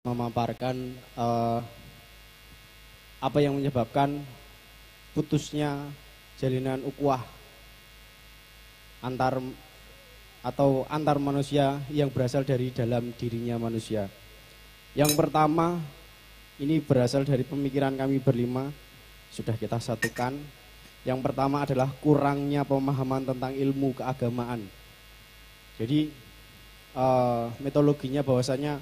memaparkan apa yang menyebabkan putusnya jalinan ukhuwah antar manusia yang berasal dari dalam dirinya manusia. Yang pertama, ini berasal dari pemikiran kami berlima, sudah kita satukan. Yang pertama adalah kurangnya pemahaman tentang ilmu keagamaan. Jadi metodologinya bahwasanya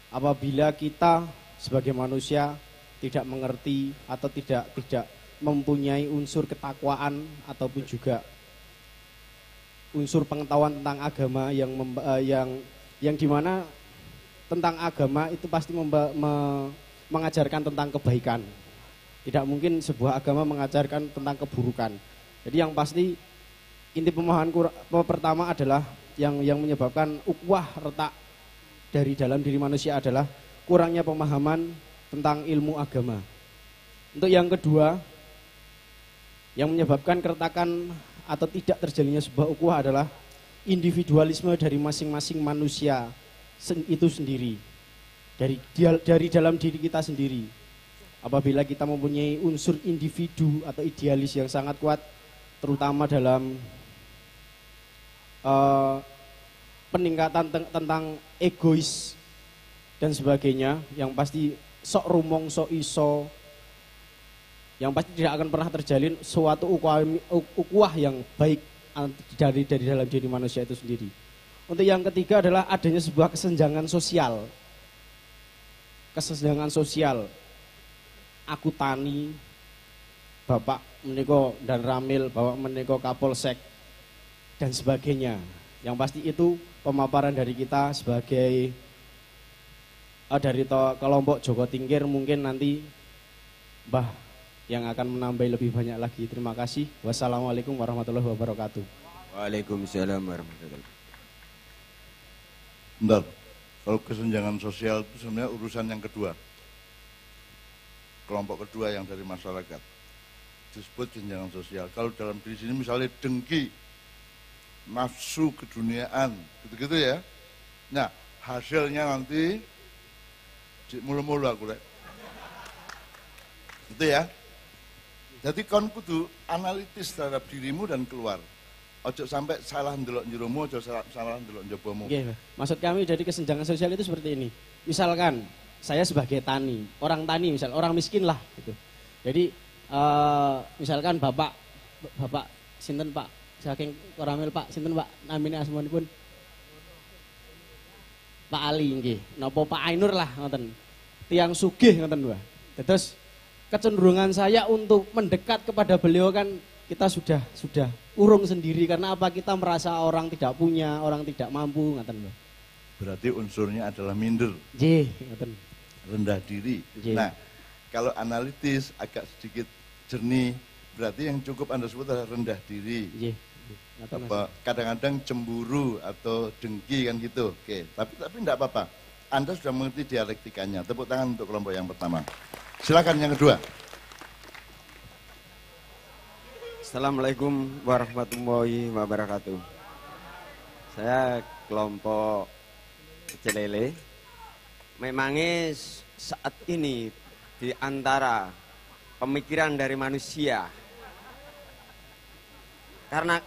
apabila kita sebagai manusia tidak mengerti atau tidak mempunyai unsur ketakwaan ataupun juga unsur pengetahuan tentang agama yang dimana tentang agama itu pasti mengajarkan tentang kebaikan. Tidak mungkin sebuah agama mengajarkan tentang keburukan. Jadi yang pasti inti pemahaman pertama adalah yang menyebabkan ukhuwah retak dari dalam diri manusia adalah kurangnya pemahaman tentang ilmu agama. Untuk yang kedua, yang menyebabkan keretakan atau tidak terjalinnya sebuah ukhuwah adalah individualisme dari masing-masing manusia itu sendiri, dari dalam diri kita sendiri. Apabila kita mempunyai unsur individu atau idealis yang sangat kuat, terutama dalam peningkatan tentang egois dan sebagainya, yang pasti sok rumong, sok iso, yang pasti tidak akan pernah terjalin suatu ukhuwah yang baik dari dalam diri manusia itu sendiri. Untuk yang ketiga adalah adanya sebuah kesenjangan sosial. Kesenjangan sosial. Aku tani, bapak meniko dan ramil, bapak meniko kapolsek dan sebagainya. Yang pasti itu pemaparan dari kita sebagai dari kelompok Joko Tingkir, mungkin nanti Mbah yang akan menambah lebih banyak lagi. Terima kasih. Wassalamualaikum warahmatullahi wabarakatuh. Waalaikumsalam warahmatullahi wabarakatuh. Bentar, kalau kesenjangan sosial itu sebenarnya urusan yang kedua. Kelompok kedua yang dari masyarakat disebut kesenjangan sosial. Kalau dalam diri sini misalnya dengki, nafsu keduniaan, gitu-gitu ya. Nah, hasilnya nanti mulu-mulu aku rek. Itu ya. Jadi kon kudu analitis terhadap dirimu dan keluar. Ojo sampai salah ndelok njeromu, ojo salah ndelok njobomu. Nggih, maksud kami dari kesenjangan sosial itu seperti ini. Misalkan saya sebagai tani, orang misal orang miskin lah gitu. Jadi misalkan bapak sinten Pak, saking Koramil Pak, sinten Pak namine asmanipun? Pak Ali nggih. Napa Pak Ainur lah ngoten. Tiang sugih ngoten Mbah. Terus kecenderungan saya untuk mendekat kepada beliau kan kita sudah urung sendiri. Karena apa? Kita merasa orang tidak punya, orang tidak mampu ngoten Mbah. Berarti unsurnya adalah minder. Nggih, ngoten. Rendah diri. Nggih. Nah, kalau analitis agak sedikit jernih, berarti yang cukup Anda sebut adalah rendah diri. Nggih. Kadang-kadang cemburu atau dengki kan gitu. Oke, tapi enggak apa-apa. Anda sudah mengerti dialektikanya. Tepuk tangan untuk kelompok yang pertama. Silakan yang kedua. Assalamualaikum warahmatullahi wabarakatuh. Saya kelompok Celele. Memangnya saat ini di antara pemikiran dari manusia, karena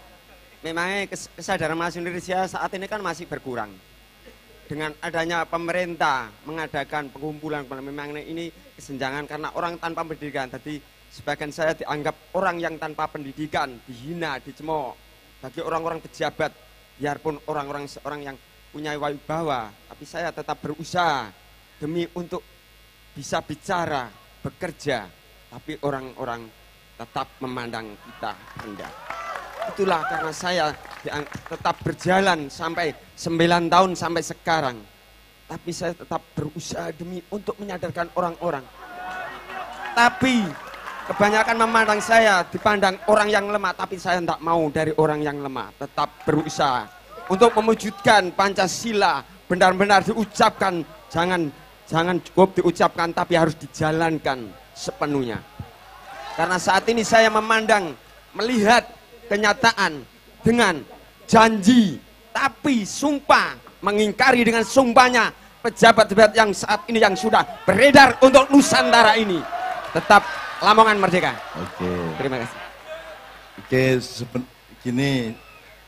memangnya kesadaran manusia saat ini kan masih berkurang. Dengan adanya pemerintah mengadakan pengumpulan, memangnya ini kesenjangan karena orang tanpa pendidikan. Tadi sebagian saya dianggap orang yang tanpa pendidikan, dihina, dicemooh. Bagi orang-orang pejabat, biarpun orang-orang yang punya wibawa, tapi saya tetap berusaha demi untuk bisa bicara, bekerja, tapi orang-orang tetap memandang kita rendah. Itulah karena saya tetap berjalan sampai 9 tahun sampai sekarang. Tapi saya tetap berusaha demi untuk menyadarkan orang-orang. Tapi kebanyakan memandang saya dipandang orang yang lemah, tapi saya tidak mau dari orang yang lemah. Tetap berusaha untuk mewujudkan Pancasila benar-benar diucapkan, jangan cukup diucapkan tapi harus dijalankan sepenuhnya. Karena saat ini saya melihat kenyataan dengan janji, tapi sumpah mengingkari dengan sumpahnya pejabat-pejabat yang saat ini yang sudah beredar untuk Nusantara ini tetap Lamongan merdeka. Oke. Terima kasih. Oke, gini,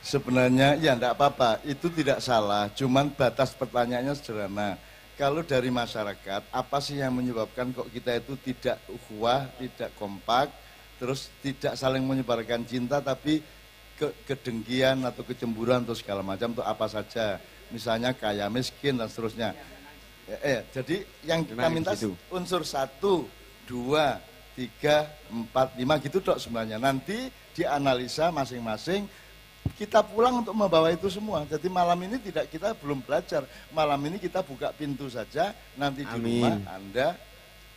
sebenarnya ya enggak apa-apa, itu tidak salah, cuman batas pertanyaannya sederhana. Kalau dari masyarakat, apa sih yang menyebabkan kok kita itu tidak ukhuwah, tidak kompak, terus tidak saling menyebarkan cinta, tapi kedengkian atau kecemburuan atau segala macam itu apa saja, misalnya kaya miskin dan seterusnya. Jadi yang kita minta unsur 1, 2, 3, 4, 5 gitu dok sebenarnya. Nanti dianalisa masing-masing, kita pulang untuk membawa itu semua. Jadi malam ini kita belum belajar. Malam ini kita buka pintu saja, nanti di rumah Anda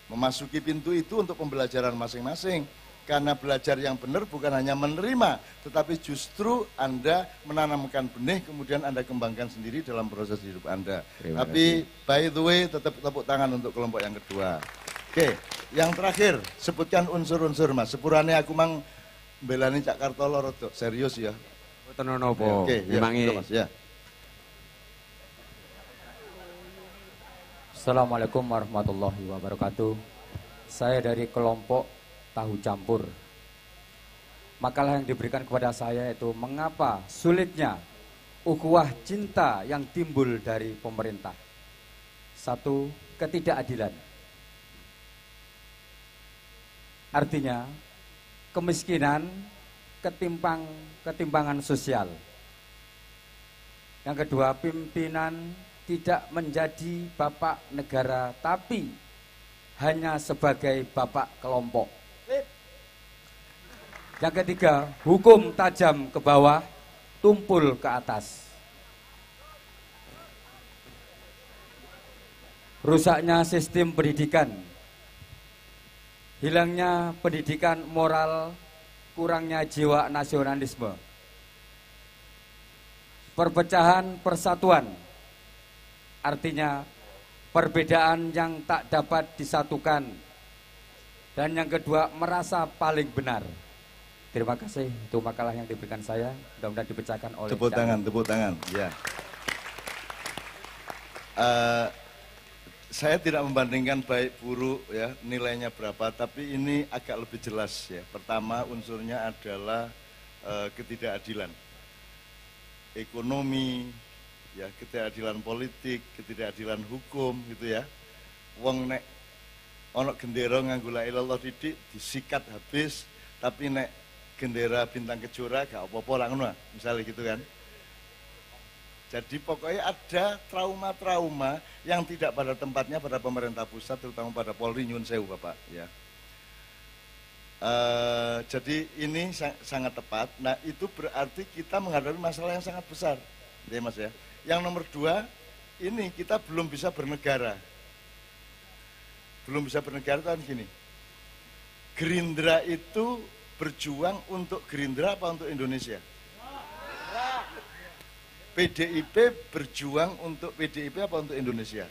memasuki pintu itu untuk pembelajaran masing-masing. Karena belajar yang benar bukan hanya menerima, tetapi justru Anda menanamkan benih, kemudian Anda kembangkan sendiri dalam proses hidup Anda. Tapi by the way, tetap tepuk tangan untuk kelompok yang kedua. Oke, yang terakhir, sebutkan unsur-unsur mas. Sepurane aku mang belani Cak Kartolo rodok serius ya. Oke, ya, mas, ya. Assalamualaikum warahmatullahi wabarakatuh. Saya dari kelompok tahu campur. Makalah yang diberikan kepada saya itu mengapa sulitnya ukhuwah cinta yang timbul dari pemerintah. 1, ketidakadilan. Artinya kemiskinan, ketimpangan sosial. Yang kedua, pimpinan tidak menjadi bapak negara tapi hanya sebagai bapak kelompok. Yang ketiga, hukum tajam ke bawah, tumpul ke atas. Rusaknya sistem pendidikan, hilangnya pendidikan moral, kurangnya jiwa nasionalisme, perpecahan persatuan, artinya perbedaan yang tak dapat disatukan, dan yang kedua merasa paling benar. Terima kasih, itu makalah yang diberikan saya, mudah-mudahan dipecahkan oleh tepuk tangan, ya. Saya tidak membandingkan baik buruk ya nilainya berapa, tapi ini agak lebih jelas ya. Pertama unsurnya adalah ketidakadilan ekonomi, ya ketidakadilan politik, ketidakadilan hukum gitu ya. Wong nek ono gendera nganggo la ilallah didik disikat habis, tapi nek gendera bintang kejora gak apa-apa lah ngono, misalnya gitu kan. Jadi pokoknya ada trauma-trauma yang tidak pada tempatnya pada pemerintah pusat, terutama pada Polri, nyun sewu Bapak ya. Jadi ini sangat tepat. Nah itu berarti kita menghadapi masalah yang sangat besar, ya Mas ya. Yang nomor 2, ini kita belum bisa bernegara. Belum bisa bernegara kan gini. Gerindra itu berjuang untuk Gerindra apa untuk Indonesia? PDIP berjuang untuk PDIP apa untuk Indonesia?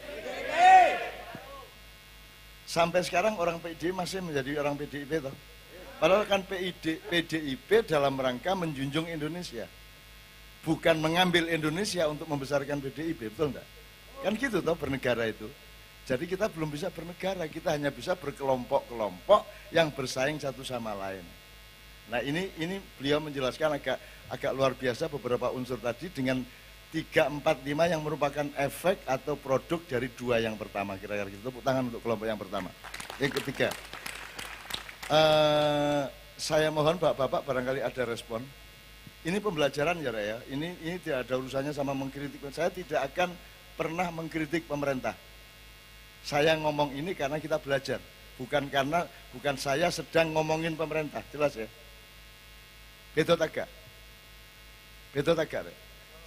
Sampai sekarang orang PDIP masih menjadi orang PDIP toh. Padahal kan PDIP dalam rangka menjunjung Indonesia. Bukan mengambil Indonesia untuk membesarkan PDIP, betul enggak? Kan gitu toh bernegara itu. Jadi kita belum bisa bernegara, kita hanya bisa berkelompok-kelompok yang bersaing satu sama lain. Nah ini beliau menjelaskan agak luar biasa beberapa unsur tadi dengan 3, 4, 5 yang merupakan efek atau produk dari 2 yang pertama, kira-kira gitu. Tepuk tangan untuk kelompok yang pertama. Yang ketiga, saya mohon Bapak barangkali ada respon. Ini pembelajaran ya Raya, ini tidak ada urusannya sama mengkritik. Saya tidak akan pernah mengkritik pemerintah. Saya ngomong ini karena kita belajar, bukan saya sedang ngomongin pemerintah, jelas ya. Betul tak?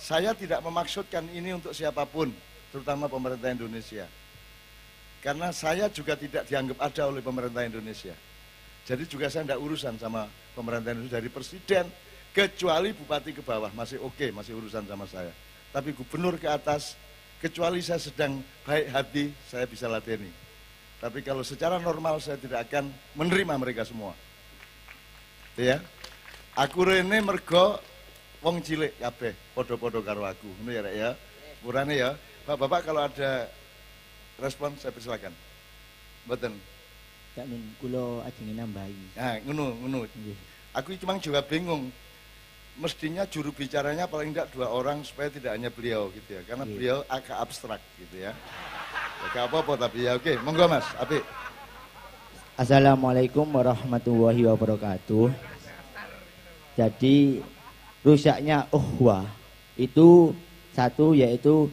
Saya tidak memaksudkan ini untuk siapapun, terutama pemerintah Indonesia. Karena saya juga tidak dianggap ada oleh pemerintah Indonesia. Jadi juga saya tidak urusan sama pemerintah Indonesia dari presiden, kecuali bupati ke bawah, masih oke, masih urusan sama saya. Tapi gubernur ke atas, kecuali saya sedang baik hati, saya bisa lateni. Tapi kalau secara normal saya tidak akan menerima mereka semua. Ya. Aku rene mergo wong cilik kabeh padha-padha karo aku. Ngono ya Rek ya. Sepurane ya. Bapak-bapak kalau ada respon saya persilakan. Mboten. Cak Nun, kula ajeng nambahi. Nah, ngono. Nggih. Aku cuma juga bingung. Mestinya juru bicaranya paling tidak 2 orang supaya tidak hanya beliau gitu ya. Karena beliau agak abstrak gitu ya. Agak apa-apa tapi ya oke. Monggo Mas, Apik. Assalamualaikum warahmatullahi wabarakatuh. Jadi rusaknya uhwah itu satu yaitu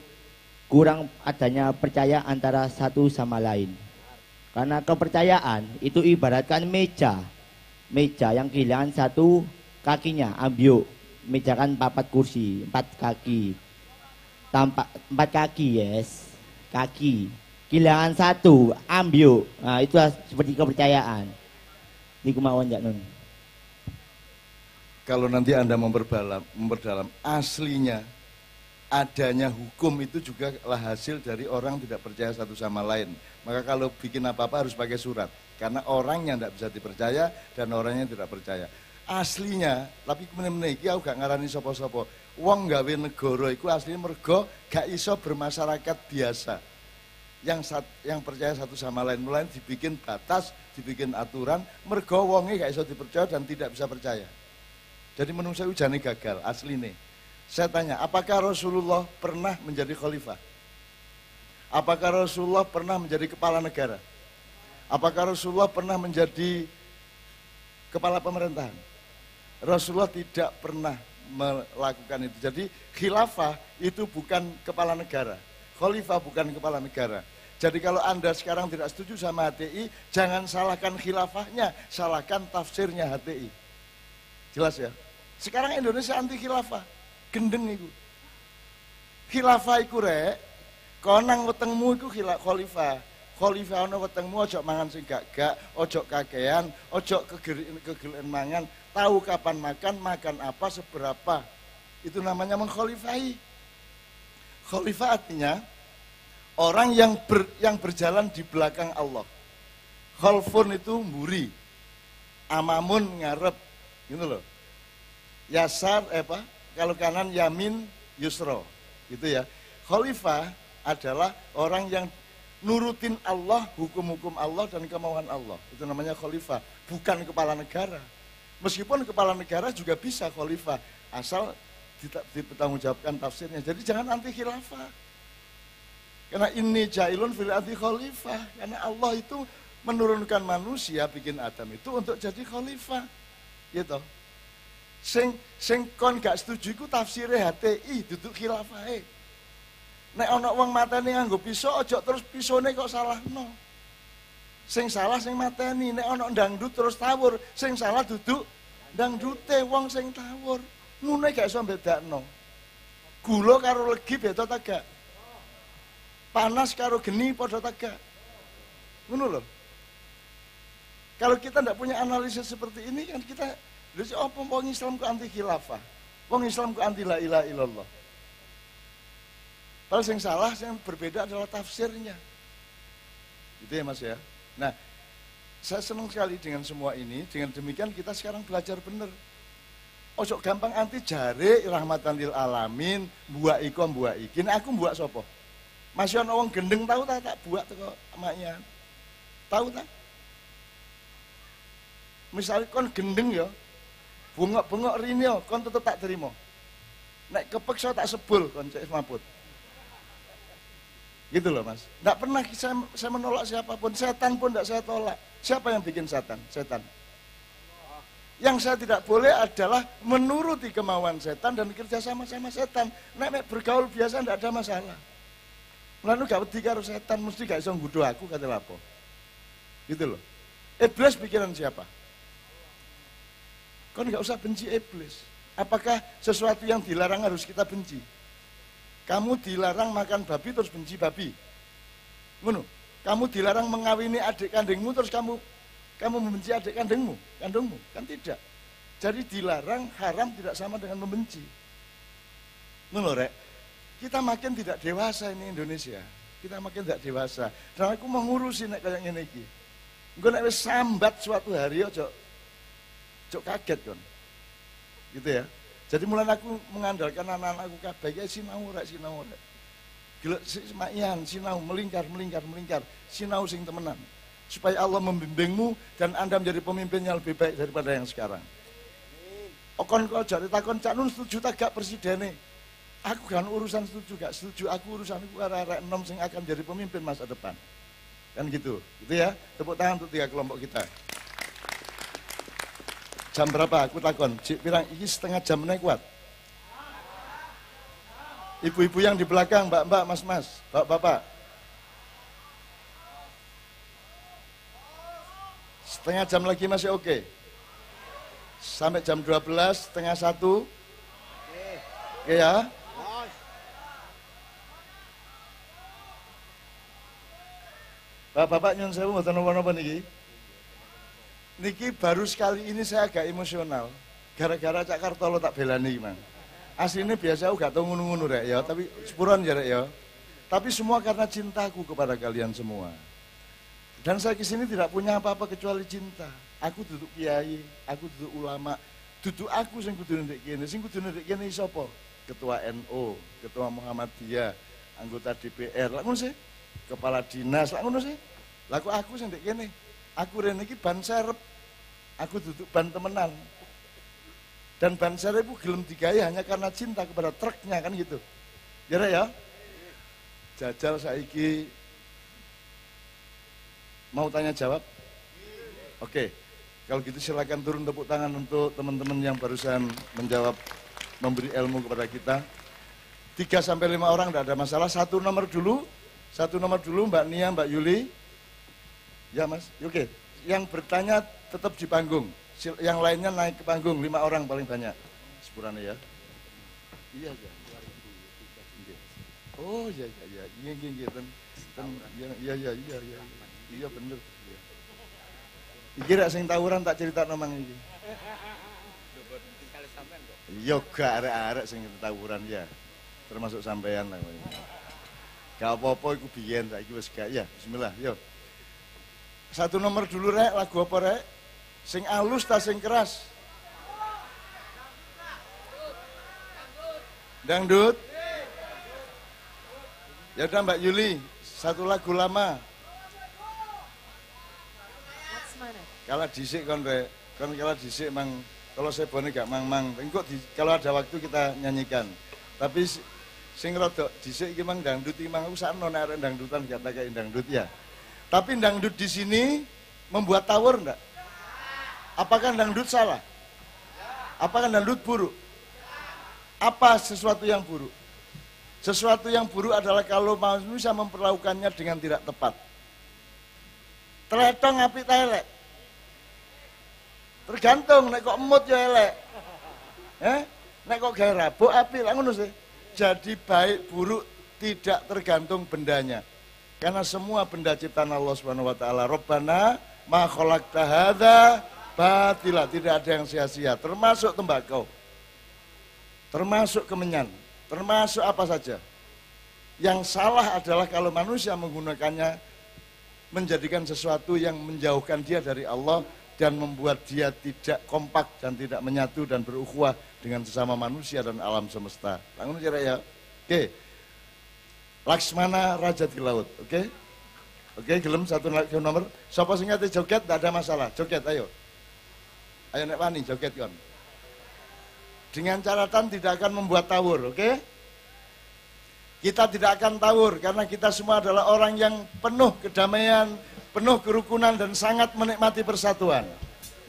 kurang adanya percaya antara satu sama lain. Karena kepercayaan itu ibaratkan meja yang kehilangan satu kakinya, ambyuk. Meja kan 4 kursi, 4 kaki. 4 kaki, yes. Kaki. Kehilangan satu, ambyuk. Nah, itu seperti kepercayaan. Niku mawon Cak Nun. Kalau nanti Anda memperdalam aslinya adanya hukum itu juga lah hasil dari orang tidak percaya satu sama lain. Maka kalau bikin apa-apa harus pakai surat. Karena orangnya tidak bisa dipercaya dan orangnya tidak percaya. Aslinya, tapi kemudian iki aku gak ngarani sapa-sapa. Wong gawe negara iku aslinya mergo gak iso bermasyarakat biasa. Yang percaya satu sama lain, mulai dibikin batas, dibikin aturan, mergo wonge gak iso dipercaya dan tidak bisa percaya. Jadi menungso ujane gagal asline. Saya tanya, apakah Rasulullah pernah menjadi khalifah? Apakah Rasulullah pernah menjadi kepala negara? Apakah Rasulullah pernah menjadi kepala pemerintahan? Rasulullah tidak pernah melakukan itu. Jadi khilafah itu bukan kepala negara. Khalifah bukan kepala negara. Jadi kalau Anda sekarang tidak setuju sama HTI, jangan salahkan khilafahnya, salahkan tafsirnya HTI. Jelas ya? Sekarang Indonesia anti khilafah. Gendeng itu. Khilafah iku rek, konang wetengmu iku khalifah. Khalifah ana wetengmu ojo mangan sing gak, ojo kakean, ojo kegelian mangan, tahu kapan makan apa, seberapa. Itu namanya mengholifahi. Khalifah artinya orang yang berjalan di belakang Allah. Khalfun itu mburi, amamun ngarep, gitu loh. Yasar kalau kanan yamin yusro, gitu ya. Khalifah adalah orang yang nurutin Allah, hukum-hukum Allah dan kemauan Allah. Itu namanya khalifah, bukan kepala negara. Meskipun kepala negara juga bisa khalifah, asal dipertanggungjawabkan tafsirnya. Jadi jangan anti khilafah. Karena ini jailun fil ardi khalifah. Karena Allah itu menurunkan manusia, bikin Adam itu untuk jadi khalifah. Gitu. Sing kon gak setuju iku tafsire HTI duduk khilafahe. Nek ana wong mateni nganggo pisau, aja terus pisone kok salahno. Sing salah sing mateni, nek ana ndangdut terus tawur, sing salah duduk ndangdute wong sing tawur. Ngene gak iso bedakno. Gula karo legi beda ta gak? Panas karo geni padha ta gak? Ngono lho. Kalau kita tidak punya analisis seperti ini kan kita apa wong Islam ku anti khilafah. Wong Islam ku anti la ilaha illallah. Padahal yang salah, yang berbeda adalah tafsirnya. Gitu ya Mas ya. Nah, saya senang sekali dengan semua ini. Dengan demikian kita sekarang belajar benar. Ojo gampang anti jare rahmatan lil alamin, buak iko buak iki. Nek aku buak sapa? Masih ana wong gendeng tahu tak buak teko maknya. Tahu tak? Misalnya kon gendeng ya, bengok-bengok rine kon tetep tak terima. Nek kepeksa tak sebul kon cek maput. Gitu loh Mas. Tidak pernah saya menolak siapapun. Setan pun tidak saya tolak. Siapa yang bikin setan? Setan. Yang saya tidak boleh adalah menuruti kemauan setan dan kerja sama setan. Nek bergaul biasa tidak ada masalah. Lalu gak wedi karo setan, mesti gak iso nggudo aku kata lapo. Gitu loh. Iblis pikiran siapa? Kon gak usah benci iblis. Apakah sesuatu yang dilarang harus kita benci? Kamu dilarang makan babi terus benci babi. Ngono. Kamu dilarang mengawini adik kandungmu terus kamu membenci adik kandungmu, kan tidak. Jadi dilarang haram tidak sama dengan membenci. Ngono rek. Kita makin tidak dewasa ini Indonesia. Kita makin tidak dewasa. Dan aku mau ngurusin nek kayak ngene iki. Engko nek wis sambat suatu hari ojo kaget kon. Gitu ya. Jadi mulai aku mengandalkan anak-anakku kabeh ya sinau rek. gelek semayan, sinau melingkar, sinau sing temenan. Supaya Allah membimbingmu dan Anda menjadi pemimpin yang lebih baik daripada yang sekarang. Okon kau jadi takon Cak Nun setuju tak gak presidennya? Aku kan urusan setuju gak setuju, aku urusan aku arek enom sing akan jadi pemimpin masa depan. Kan gitu ya. Tepuk tangan untuk 3 kelompok kita. Jam berapa? Aku takon. Cik pirang iki setengah jam naik kuat. Ibu-ibu yang di belakang, mbak-mbak, mas-mas, bapak-bapak. Setengah jam lagi masih oke. Sampai jam 12, setengah 1. Oke ya. Bapak-bapak nyun sewu mboten napa-napa niki. Niki baru sekali ini saya agak emosional. Gara-gara Cak Kartolo tak belani, Mang. Aslinya biasa aku gak tau ngono-ngono rek ya, tapi sepuran ya rek ya. Tapi semua karena cintaku kepada kalian semua. Dan saya kesini tidak punya apa-apa kecuali cinta. Aku duduk kiai, aku duduk ulama, duduk aku sing kudu ndek kene. Sing kudu ndek kene sapa? Ketua NU, Ketua Muhammadiyah, anggota DPR. Lah ngono sih. Kepala dinas, lah ngono sih. Lah kok aku sing ndek kene. Aku rene iki ban serep. Aku duduk ban temenan. Dan ban serep itu gelem digawe hanya karena cinta kepada truknya kan gitu. Ya ya. Jajal saiki mau tanya jawab? Oke. Kalau gitu silakan turun tepuk tangan untuk teman-teman yang barusan menjawab, memberi ilmu kepada kita. 3 sampai 5 orang tidak ada masalah. Satu nomor dulu Mbak Nia, Mbak Yuli. Ya Mas, oke. Yang bertanya tetap di panggung. Yang lainnya naik ke panggung, 5 orang paling banyak. Sepurane ya. Iya ya. Oh iya. Iya bener. Iki rek sing tawuran tak cerita nomang iki. Iya gak arek-arek sing tawuran ya. Termasuk sampean lah. Gak apa-apa iku biyen saiki wis gak ya. Bismillah, yo. Satu nomor dulu rek, lagu apa rek? Sing alus ta sing keras? Dangdut. Ya udah Mbak Yuli, satu lagu lama. Kalau dhisik kon rek, kalau dhisik mang kalau sebone gak mang-mang. Engko kalau ada waktu kita nyanyikan. Tapi sing rada dhisik iki mang dangdut iki mang aku sakno nek arek dangdutan gak tak kaya dangdut ya. Tapi dangdut di sini membuat tawur enggak? Apakah dangdut salah? Apakah dangdut buruk? Apa sesuatu yang buruk? Sesuatu yang buruk adalah kalau manusia memperlakukannya dengan tidak tepat. Tletong apik ta elek? Tergantung, nek kok emut ya elek. Nek kok gawe rabuk apik, lah ngono sih. Jadi baik buruk tidak tergantung bendanya. Karena semua benda ciptaan Allah Subhanahu wa taala. Rabbana ma khalaqta hadza batila, tidak ada yang sia-sia, termasuk tembakau. Termasuk kemenyan, termasuk apa saja. Yang salah adalah kalau manusia menggunakannya menjadikan sesuatu yang menjauhkan dia dari Allah dan membuat dia tidak kompak dan tidak menyatu dan berukhuwah dengan sesama manusia dan alam semesta. Langsung cara ya. Oke. Laksmana Raja di Laut, oke? Oke, gelem satu nomor. Sapa sing ate joget tidak ada masalah. Joget ayo. Ayo nek wani joget kon. Dengan catatan tidak akan membuat tawur, oke? Kita tidak akan tawur karena kita semua adalah orang yang penuh kedamaian, penuh kerukunan dan sangat menikmati persatuan.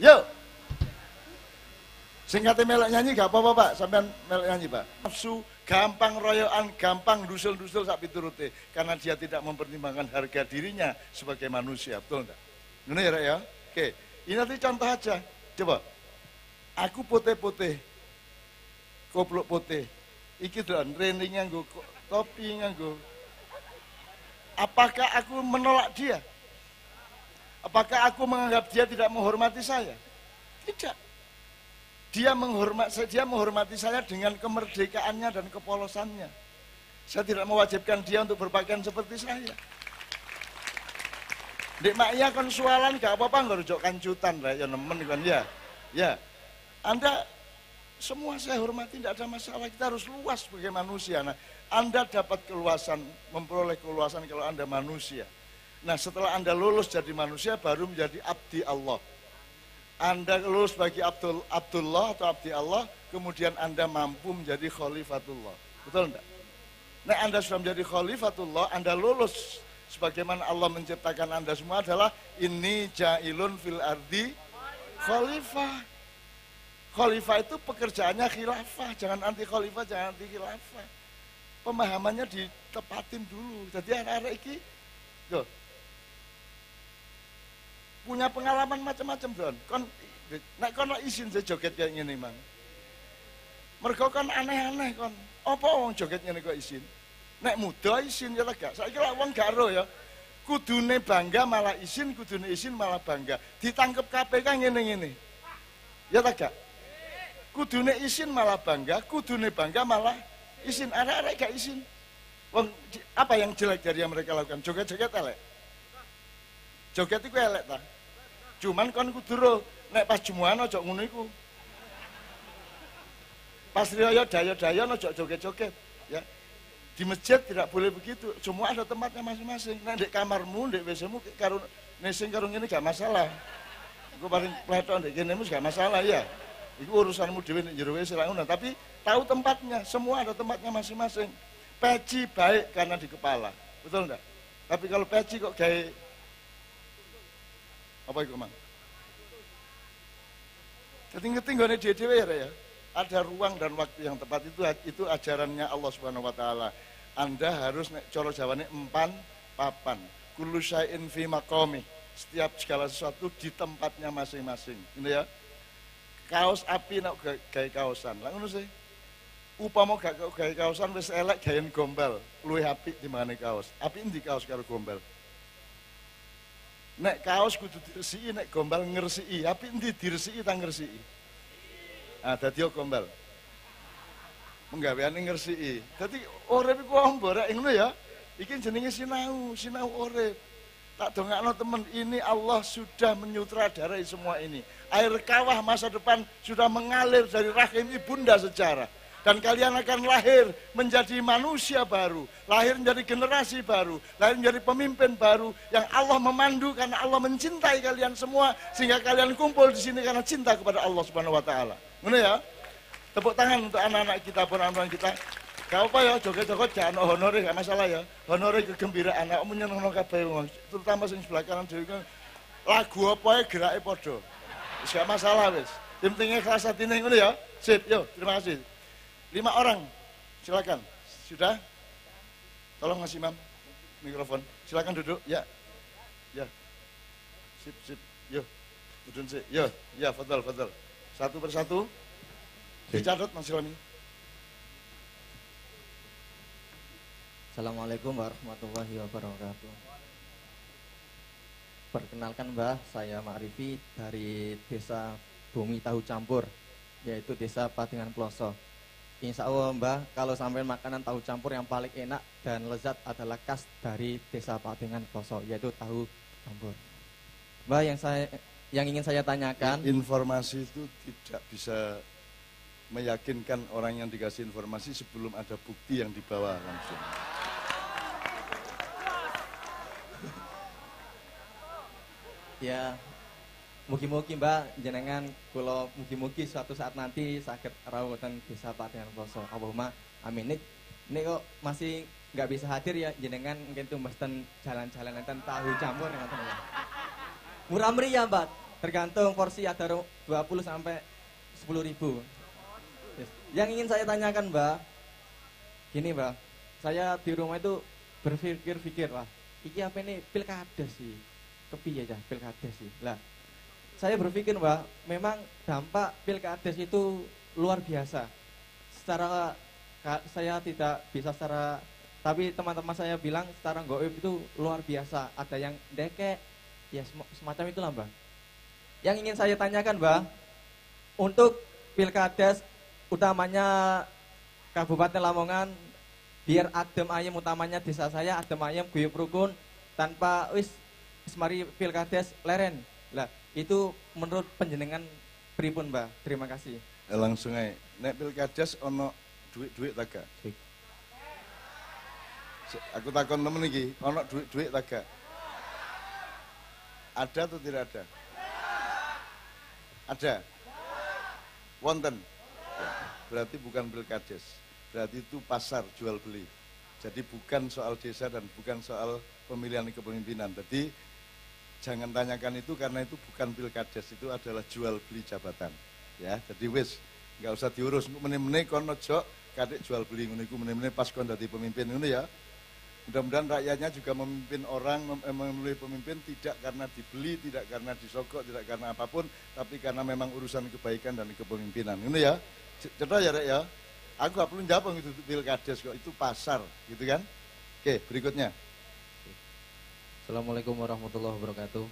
Yuk. Singkatnya melek nyanyi gak apa-apa Pak, sampean melek nyanyi Pak. Nafsu, gampang royoan, gampang dusul-dusul sak piturute karena dia tidak mempertimbangkan harga dirinya sebagai manusia, betul enggak? Ngono ya, Rek ya? Oke, ini nanti contoh aja. Coba. Aku putih-putih. Koplok putih. Iki doan rene nganggo topi nganggo. Apakah aku menolak dia? Apakah aku menganggap dia tidak menghormati saya? Tidak. Dia menghormati saya dengan kemerdekaannya dan kepolosannya. Saya tidak mewajibkan dia untuk berpakaian seperti saya. Dek maknya konsualan gak apa-apa nggak rujuk kancutan lah ya nemen kan ya. Ya. Anda semua saya hormati, tidak ada masalah. Kita harus luas sebagai manusia. Nah, Anda dapat keluasan, memperoleh keluasan kalau Anda manusia. Nah, setelah Anda lulus jadi manusia, baru menjadi abdi Allah. Anda lulus bagi Abdullah atau abdi Allah, kemudian Anda mampu menjadi khalifatullah. Betul enggak? Nah, Anda sudah menjadi khalifatullah, Anda lulus sebagaimana Allah menciptakan Anda semua adalah inni ja'ilun fil ardi khalifah. Khalifah itu pekerjaannya khilafah, jangan anti khalifah, jangan anti khilafah. Pemahamannya ditepatin dulu. Jadi anak-anak ini punya pengalaman macam-macam, Don. Nek kon izin saya joget kayak gini, Mang. Mergo kon aneh-aneh kon. Apa wong joget ngene kok izin? Nek muda izin ya lega. Saiki lak wong gak ero ya. Kudune bangga malah izin, kudune izin malah bangga. Ditangkep KPK ngene-ngene. Ya lega. Kudune izin malah bangga, kudune bangga malah izin. Arek-arek gak izin. Wong apa yang jelek dari yang mereka lakukan? Joget-joget elek. Joget iku elek ta. Cuman kon kudu nek pas jumuan aja ngono iku. Pas riyo dayo-dayo aja joget-joget, ya. Di masjid tidak boleh begitu. Semua ada tempatnya masing-masing. Nek ndek kamarmu, ndek WC-mu karo nesing karo ngene gak masalah. Iku paling pletok ndek kene gak masalah ya. Itu urusanmu dhewe nek jero WC lah ngono, tapi tahu tempatnya, semua ada tempatnya masing-masing. Peci baik karena di kepala, betul enggak? Tapi kalau peci kok gawe apa iku, Mang? Keting-keting gone dhewe ya. Ada ruang dan waktu yang tepat, itu ajarannya Allah Subhanahu wa taala. Anda harus nek cara Jawane empan papan. Kullu syai'in fi maqami. Setiap segala sesuatu di tempatnya masing-masing. Ini ya. Kaos api nek gawe kaosan. Lah ngono sih. Upama gak gawe kaosan wis elek gawean gombal, luwih apik timbangane kaos. Apik endi kaos karo gombal? Nek kaos kudu diresiki, nek gombal ngresiki. Apik endi diresiki ta ngresiki? Ah dadi gombal. Penggaweane ngresiki. Dadi urip iku omborek ngono ya. Iki jenenge sinau urip. Tak dongakno teman, ini Allah sudah menyutradarai semua ini. Air kawah masa depan sudah mengalir dari rahim ibunda sejarah. Dan kalian akan lahir menjadi manusia baru, lahir menjadi generasi baru, lahir menjadi pemimpin baru yang Allah memandu karena Allah mencintai kalian semua sehingga kalian kumpul di sini karena cinta kepada Allah Subhanahu wa taala. Ngono ya? Tepuk tangan untuk anak-anak kita, anak-anak kita. Gak apa ya, joget-joget gak ada honore, gak masalah ya. Honore kegembiraan, aku menyenangkan kabeh wong. Terutama sing sebelah kanan dhewe kan lagu apa ae gerake padha. Wis gak masalah wis. Yang penting ikhlas atine ngono ya. Sip, yo, terima kasih. 5 orang. Silakan. Sudah? Tolong Mas Imam mikrofon. Silakan duduk, ya. Ya. Sip. Yo. Udun sih. Yo, ya, fadhal. Satu persatu. Dicatat Mas Ilmi. Assalamualaikum warahmatullahi wabarakatuh. Perkenalkan Mbah, saya Ma'rifi dari Desa Bumi Tahu Campur, yaitu Desa Patingan Ploso. Insya Allah Mbah, kalau sampai makanan tahu campur yang paling enak dan lezat adalah khas dari Desa Patingan Ploso, yaitu tahu campur. Mbah, yang ingin saya tanyakan, informasi itu tidak bisa meyakinkan orang yang dikasih informasi sebelum ada bukti yang dibawa langsung. Ya, mugi-mugi Mbak jenengan kula mugi-mugi suatu saat nanti saged rawuh teng Desa Patingan Ploso. Allahumma amin. Nek kok masih nggak bisa hadir ya jenengan mungkin tumbesten jalan-jalan enten tahu campur ngoten ya. Murah meriah Mbak, tergantung porsi ada 20 sampai 10.000. Yes. Yang ingin saya tanyakan Mbak, gini Mbak, saya di rumah itu berpikir-pikir, wah, iki apa ini pilkada sih? Kepiye ya pilkades sih. Lah, saya berpikir Mbak, memang dampak pilkades itu luar biasa. Secara saya tidak bisa secara, tapi teman-teman saya bilang secara goib itu luar biasa. Ada yang dekek, ya semacam itulah Mbak. Yang ingin saya tanyakan Mbak, untuk pilkades utamanya Kabupaten Lamongan, biar adem ayem, utamanya desa saya adem ayem, guyub rukun, tanpa mari pilkades leren. Lah, itu menurut penjenengan pripun Mbak? Terima kasih. Langsung aja. Nek pilkades ono duit-duit tak gak? Aku takon temen iki, ono duit-duit tak gak? Ada atau tidak ada? Ada. Wonten. Ya, berarti bukan pilkades. Berarti itu pasar jual beli. Jadi bukan soal desa dan bukan soal pemilihan kepemimpinan. Jadi jangan tanyakan itu karena itu bukan pilkades, itu adalah jual beli jabatan. Ya, jadi wis nggak usah diurus. Meneh-meneh kon ojo kadek jual beli ngono iku meneh-meneh pas kon dadi pemimpin ngono ya. Mudah-mudahan rakyatnya juga memimpin orang, memilih pemimpin tidak karena dibeli, tidak karena disogok, tidak karena apapun, tapi karena memang urusan kebaikan dan kepemimpinan. Ngono ya. Cetok ya, Rek ya. Aku gak perlu jawab gitu pilkades kok, itu pasar, gitu kan? Oke, berikutnya. Assalamualaikum warahmatullahi wabarakatuh.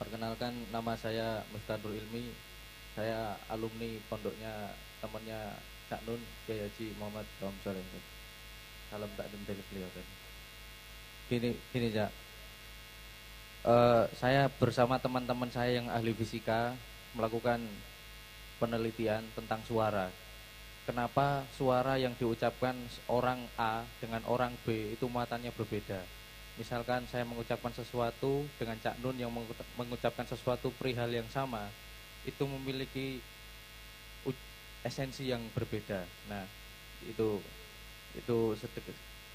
Perkenalkan, nama saya Mustadrul Ilmi. Saya alumni pondoknya temannya Cak Nun, Kiai Haji Muhammad Dawam Soleh. Salam takdim dari beliau. Gini Cak. Saya bersama teman-teman saya yang ahli fisika melakukan penelitian tentang suara. Kenapa suara yang diucapkan orang A dengan orang B itu muatannya berbeda? Misalkan saya mengucapkan sesuatu dengan Cak Nun yang mengucapkan sesuatu perihal yang sama, itu memiliki esensi yang berbeda. Nah, itu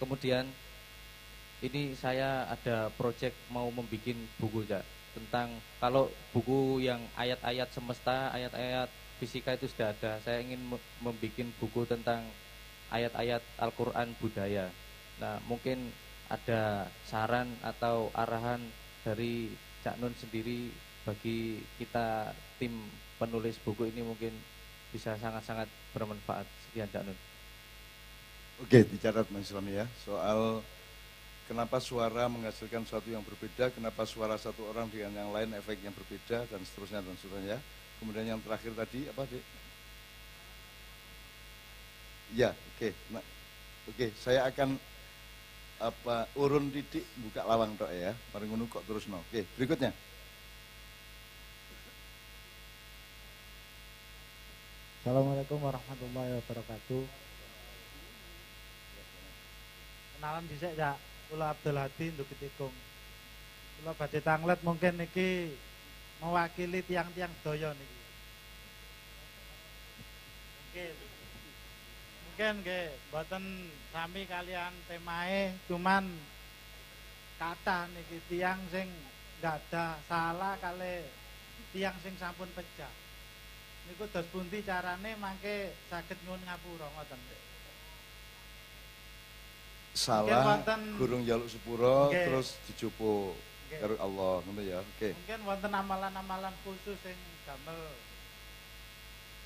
kemudian ini saya ada proyek mau membuat buku Cak, tentang kalau buku yang ayat-ayat semesta, ayat-ayat fisika itu sudah ada. Saya ingin membuat buku tentang ayat-ayat Al-Quran budaya. Nah, mungkin ada saran atau arahan dari Cak Nun sendiri bagi kita tim penulis buku ini, mungkin bisa sangat-sangat bermanfaat. Sekian Cak Nun. Oke, dicatat Mas Islami ya. Soal kenapa suara menghasilkan sesuatu yang berbeda, kenapa suara satu orang dengan yang lain efeknya berbeda, dan seterusnya dan seterusnya. Kemudian yang terakhir tadi apa, Dek? Ya, oke. Nah, oke, saya akan urun titik buka lawang tok ya. Mari ngono kok terus no. Oke, berikutnya. Assalamualaikum warahmatullahi wabarakatuh. Kenalan dhisik ya, kula Abdul Hadi Nduk Tikung. Kula badhe tanglet mungkin niki mewakili tiang-tiang doyo niki. Mungkin nggih mboten sami kalian temae, cuman kathah niki tiang sing nggak ada salah kali tiang sing sampun pecah. Niku dos pundi carane mangke saged nyuwun ngapura ngoten. Salah gurung jaluk sepuro terus dijupo karo Allah ngono ya. Oke. Mungkin wonten amalan-amalan khusus sing damel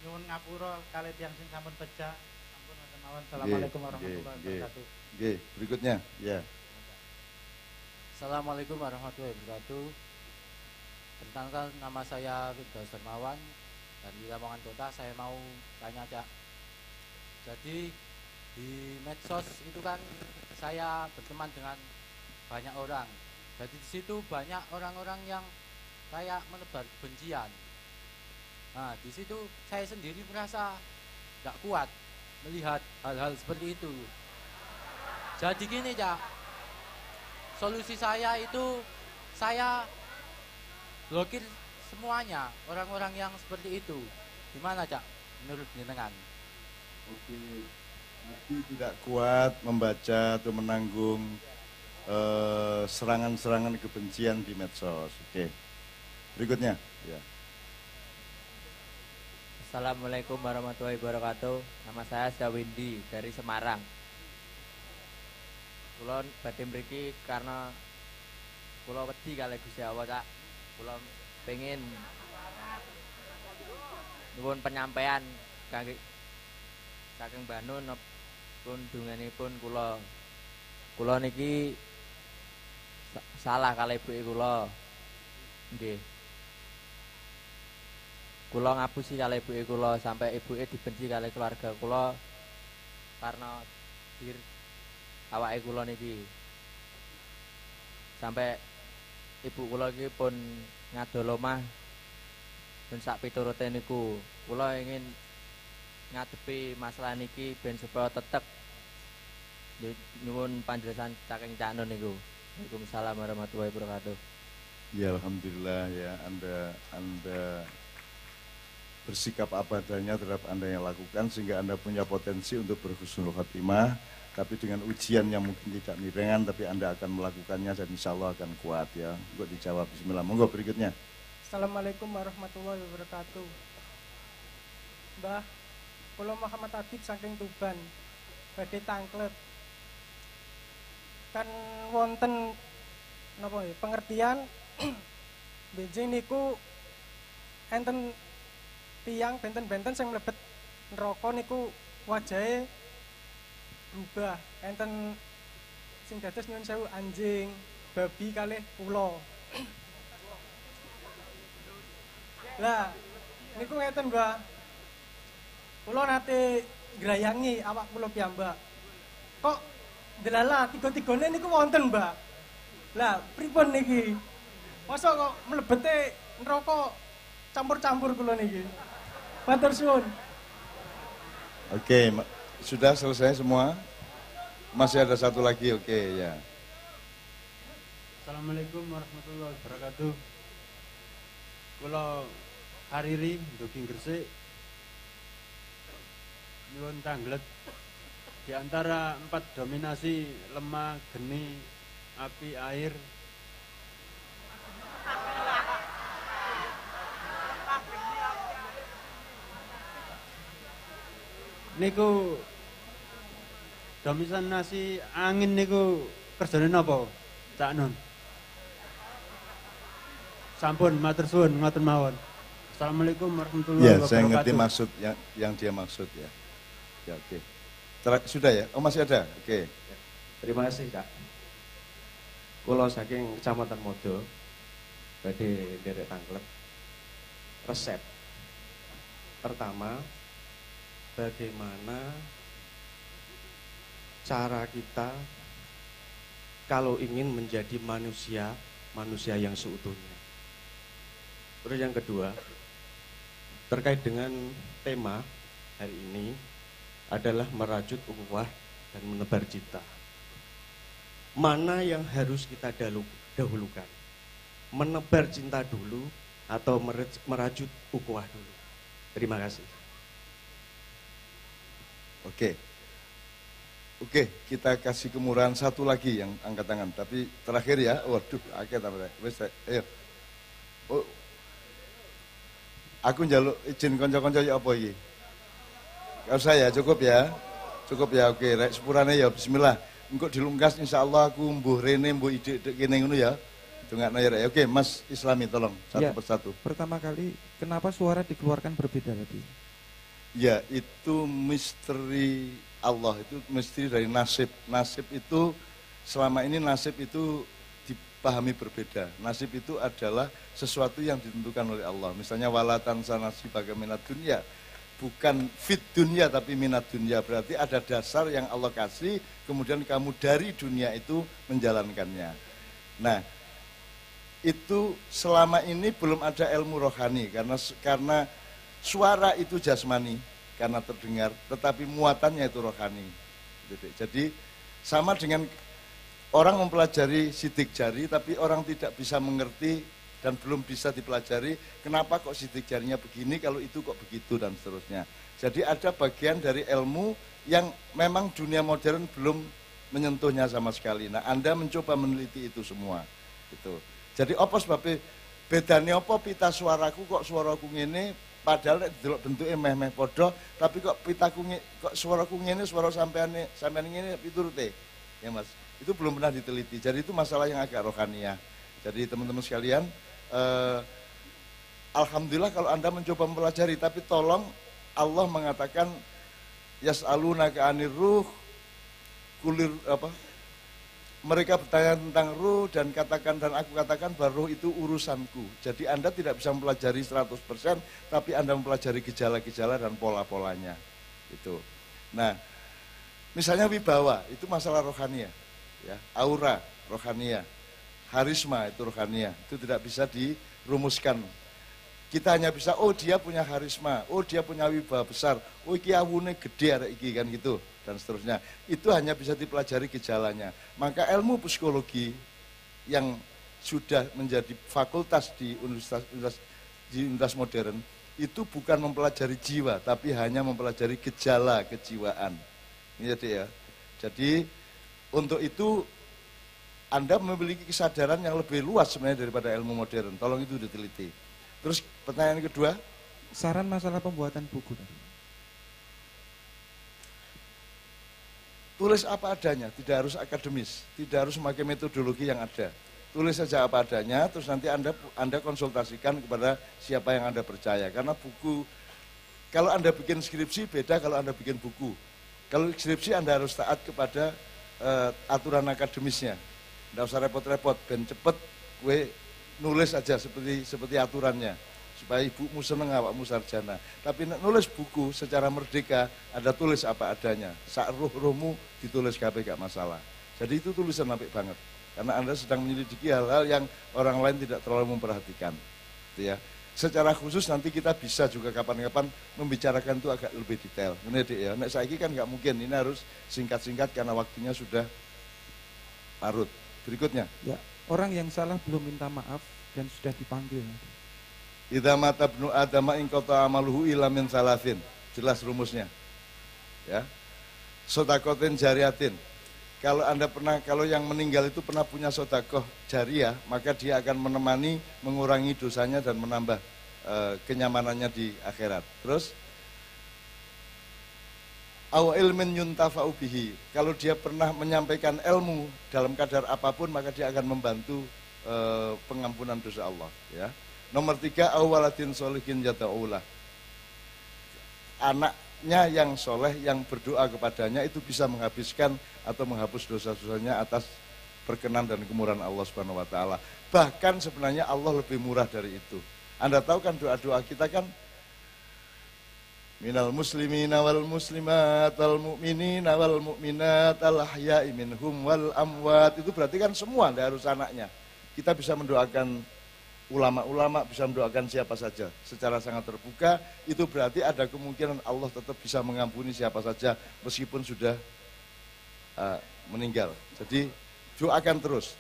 nyuwun ngapura kalih tiyang sing sampun pecah. Sampun wonten mawon. Assalamualaikum warahmatullahi wabarakatuh. Nggih, berikutnya. Ya. Assalamualaikum warahmatullahi wabarakatuh. Perkenalkan, nama saya Firdaus Darmawan dari Lamongan Kota. Saya mau tanya Cak. Jadi di medsos itu kan saya berteman dengan banyak orang. Jadi di situ banyak orang-orang yang kayak menebar kebencian. Nah, di situ saya sendiri merasa nggak kuat melihat hal-hal seperti itu. Jadi gini Cak, solusi saya itu saya blokir semuanya orang-orang yang seperti itu. Gimana Cak menurut jenengan? Oke. Nanti tidak kuat membaca atau menanggung serangan-serangan kebencian di medsos. Oke. Berikutnya. Ya. Assalamualaikum warahmatullahi wabarakatuh. Nama saya Zawindi dari Semarang. Kula badhe mriki karena kula wedi kalih Gusti Allah, Cak. Kula pengen nyuwun penyampaian kangge saking Mbah Nun pun dunganipun kula niki salah kalih ibuke kula. Nggih. Kula ngapusi kalih ibuke kula sampai ibuke dibenci kalih keluarga kula karena awake kula niki. Sampai ibu kula iki pun ngadol omah ben sak piturute niku kula ingin ngadepi masalah niki ben supaya tetep nyuwun panjelasan saking Cak Nun niku. Waalaikumsalam warahmatullahi wabarakatuh. Ya alhamdulillah ya Anda bersikap apa adanya terhadap Anda yang lakukan sehingga Anda punya potensi untuk berhusnul khotimah, tapi dengan ujian yang mungkin tidak ringan tapi Anda akan melakukannya dan insya Allah akan kuat ya. Untuk dijawab, bismillah. Monggo berikutnya. Assalamualaikum warahmatullahi wabarakatuh. Mbah, kula Muhammad Adib saking Tuban. Badhe tangklet. Kan wonten napa ya pengertian benjing niku enten tiang benten-benten sing mlebet neraka niku wajahe berubah. Enten sing dados nyuwun sewu anjing, babi kalih ula. Lah niku ngeten, Mbak. Kula nate grayangi awak kula piyambak. Kok delala tiga-tigane niku wonten, Mbak. Lah pripun niki? Masa kok mlebete neraka campur-campur kula niki. Matur suwun. Oke, sudah selesai semua? Masih ada satu lagi, oke ya. Assalamualaikum warahmatullahi wabarakatuh. Kula Hariri Duking Gresik nyuwun tanglet di antara 4 dominasi lemah, geni, api, air. Niku dominasi angin niku kerjane napa, Cak Nun? Sampun matur suwun ngoten mawon. Assalamualaikum warahmatullahi wabarakatuh. Ya, saya ngerti maksud yang dia maksud ya. Ya, oke. Sudah ya? Oh, masih ada? Oke. Terima kasih, Kak. Kula saking Kecamatan Modo badhe nderek tanglet. Resep. Pertama, bagaimana cara kita kalau ingin menjadi manusia yang seutuhnya. Terus yang kedua, terkait dengan tema hari ini adalah merajut ukhuwah dan menebar cinta. Mana yang harus kita dahulukan? Menebar cinta dulu atau merajut ukhuwah dulu? Terima kasih. Oke, kita kasih kemurahan satu lagi yang angkat tangan. Tapi terakhir ya, waduh, ayo. Oh, aku njaluk izin konco-konco ya apa iki? Gak usah ya, cukup ya. Oke, rek sepurane ya bismillah. Engko dilungkas insyaallah aku mbuh rene mbuh ide-ide kene ngono ya. Dongakno ya rek. Oke, Mas Islami tolong satu persatu. Pertama kali kenapa suara dikeluarkan berbeda tadi? Ya, itu misteri Allah, itu misteri dari nasib. Nasib itu selama ini nasib itu dipahami berbeda. Nasib itu adalah sesuatu yang ditentukan oleh Allah. Misalnya walatan sanasi baga minat dunia, bukan fit dunia tapi minat dunia. Berarti ada dasar yang Allah kasih, kemudian kamu dari dunia itu menjalankannya. Nah, itu selama ini belum ada ilmu rohani karena suara itu jasmani karena terdengar, tetapi muatannya itu rohani. Jadi sama dengan orang mempelajari sidik jari, tapi orang tidak bisa mengerti dan belum bisa dipelajari kenapa kok sidik jarinya begini, kalau itu kok begitu dan seterusnya. Jadi ada bagian dari ilmu yang memang dunia modern belum menyentuhnya sama sekali. Nah, Anda mencoba meneliti itu semua. Gitu. Jadi apa sebabnya bedanya apa pita suaraku kok suaraku ngene, padahal delok bentuke meh-meh padha, tapi kok pitaku kok suaraku ngene, suara sampean ngene piturute. Ya Mas, itu belum pernah diteliti. Jadi itu masalah yang agak rohaniah. Jadi teman-teman sekalian, alhamdulillah kalau Anda mencoba mempelajari, tapi tolong Allah mengatakan yas'alunaka 'anir ruh kulir apa? Mereka bertanya tentang ruh dan aku katakan bahwa ruh itu urusanku. Jadi Anda tidak bisa mempelajari 100%, tapi Anda mempelajari gejala-gejala dan pola-polanya. Itu. Nah, misalnya wibawa, itu masalah rohania. Ya, aura, rohania. Harisma, itu rohania. Itu tidak bisa dirumuskan. Kita hanya bisa, oh dia punya karisma, oh dia punya wibawa besar, oh iki awune gede arek iki kan gitu dan seterusnya. Itu hanya bisa dipelajari gejalanya. Maka ilmu psikologi yang sudah menjadi fakultas di universitas modern itu bukan mempelajari jiwa, tapi hanya mempelajari gejala kejiwaan. Ini jadi ya. Jadi untuk itu Anda memiliki kesadaran yang lebih luas sebenarnya daripada ilmu modern. Tolong itu diteliti. Terus pertanyaan kedua, saran masalah pembuatan buku. Tulis apa adanya, tidak harus akademis, tidak harus memakai metodologi yang ada. Tulis saja apa adanya, terus nanti Anda konsultasikan kepada siapa yang Anda percaya. Karena buku, kalau Anda bikin skripsi beda kalau Anda bikin buku. Kalau skripsi Anda harus taat kepada aturan akademisnya. Tidak usah repot-repot, ben cepet gue nulis aja seperti aturannya. Supaya ibumu seneng awakmu sarjana. Tapi nulis buku secara merdeka, Anda tulis apa adanya. Sak ruh-ruhmu ditulis kabeh gak masalah. Jadi itu tulisan apik banget. Karena Anda sedang menyelidiki hal-hal yang orang lain tidak terlalu memperhatikan. Gitu ya. Secara khusus nanti kita bisa juga kapan-kapan membicarakan itu agak lebih detail. Ini ya. Nek saiki kan nggak mungkin, ini harus singkat-singkat karena waktunya sudah larut. Berikutnya. Ya, orang yang salah belum minta maaf dan sudah dipanggil. Idza mata ibnu adama in qata amaluhu illa min salasin. Jelas rumusnya. Ya. Sodakotin jariatin. Kalau yang meninggal itu pernah punya sodakoh jariah, maka dia akan menemani, mengurangi dosanya dan menambah kenyamanannya di akhirat. Terus, aw ilmin yuntafa'u bihi. Kalau dia pernah menyampaikan ilmu dalam kadar apapun, maka dia akan membantu pengampunan dosa Allah. Ya. Nomor 3, aw waladin sholihin yada'ulah. Anaknya yang soleh, yang berdoa kepadanya itu bisa menghabiskan atau menghapus dosa-dosanya atas perkenan dan kemurahan Allah Subhanahu wa taala. Bahkan sebenarnya Allah lebih murah dari itu. Anda tahu kan doa-doa kita kan minal muslimina wal muslimat wal mu'minina wal mu'minat al ahya'i minhum wal amwat. Itu berarti kan semua, tidak harus anaknya. Kita bisa mendoakan ulama-ulama, bisa mendoakan siapa saja secara sangat terbuka. Itu berarti ada kemungkinan Allah tetap bisa mengampuni siapa saja meskipun sudah meninggal. Jadi doakan terus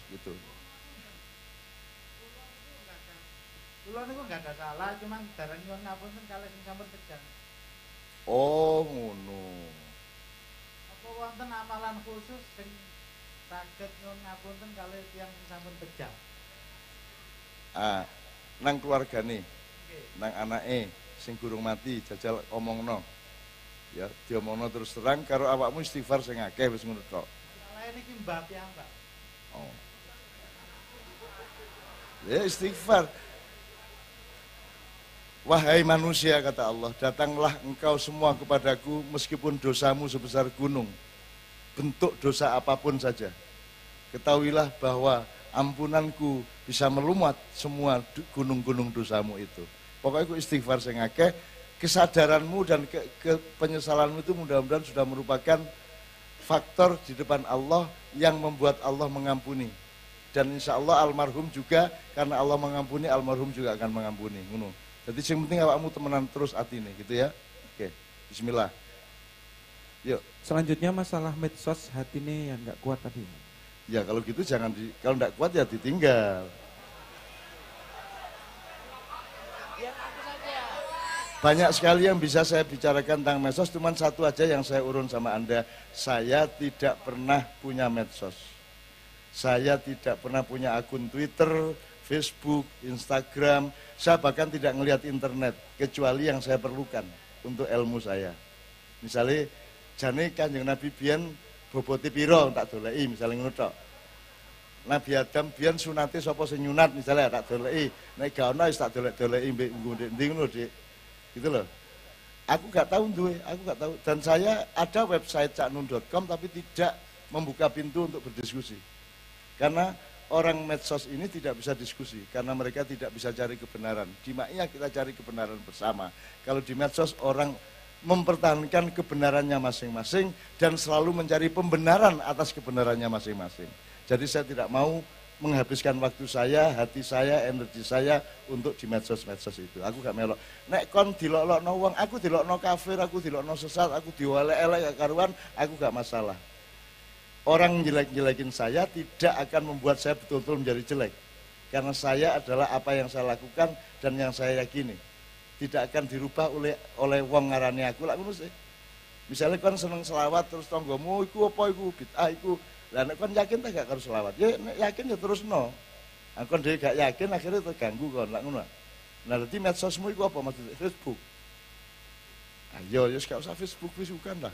gitu. Kulo niku enggak ada salah, cuman darah nyuwun ngapunten kalih sing sampun pejang. Oh, ngono. Apa wonten amalan khusus sing saged nyuwun ngapunten kalih tiyang sing sampun pejang? Nang keluargane, nang anake sing gurung mati jajal omongno. Ya, diomongno terus terang karo awakmu istighfar sing akeh wis ngono tok. Salah niki mbah piyambak. Oh. Ya istighfar. Wahai manusia, kata Allah, datanglah engkau semua kepadaku meskipun dosamu sebesar gunung. Bentuk dosa apapun saja. Ketahuilah bahwa ampunanku bisa melumat semua gunung-gunung dosamu itu. Pokoknya aku istighfar sing akeh. Kesadaranmu dan penyesalanmu itu mudah-mudahan sudah merupakan faktor di depan Allah yang membuat Allah mengampuni. Dan insya Allah almarhum juga, karena Allah mengampuni, almarhum juga akan mengampuni. Jadi yang penting awakmu temenan terus atine gitu ya. Oke, bismillah. Yuk. Selanjutnya masalah medsos hati ini yang nggak kuat tadi. Ya kalau gitu jangan kalau nggak kuat ya ditinggal. Banyak sekali yang bisa saya bicarakan tentang medsos, cuman satu aja yang saya urun sama Anda. Saya tidak pernah punya medsos. Saya tidak pernah punya akun Twitter, Facebook, Instagram. Saya bahkan tidak ngelihat internet, kecuali yang saya perlukan untuk ilmu saya. Misalnya, jane Kanjeng Nabi biyen boboti piro tak doleki, misalnya ngono tok. Nabi Adam biyen sunate sapa sing nyunat misalnya tak doleki. Nek gak ono wis tak dolek-doleki mbek ndi ngono, Dik. Gitu loh. Aku gak tahu aku gak tahu. Dan saya ada website caknun.com tapi tidak membuka pintu untuk berdiskusi. Karena orang medsos ini tidak bisa diskusi karena mereka tidak bisa cari kebenaran. Di Ma'iyah kita cari kebenaran bersama. Kalau di medsos orang mempertahankan kebenarannya masing-masing dan selalu mencari pembenaran atas kebenarannya masing-masing. Jadi saya tidak mau menghabiskan waktu saya, hati saya, energi saya untuk di medsos-medsos itu. Aku gak melok. Nek kon dilok-lokno wong, aku dilokno kafir, aku dilokno sesat, aku diwalek-elek karuan, aku gak masalah. Orang jelek-jelekin saya tidak akan membuat saya betul-betul menjadi jelek. Karena saya adalah apa yang saya lakukan dan yang saya yakini. Tidak akan dirubah oleh wong ngarani aku lak ngono sih. Misalnya kon seneng selawat terus tanggomu iku apa iku bid'ah iku. Lah nek kon yakin tak gak karo selawat. Ya nek yakin ya terusno. Nah, kon dhewe gak yakin akhirnya terganggu kon lak ngono. Nah, dadi medsosmu iku apa maksudnya? Facebook. Ayo, ya gak usah Facebook bukan lah.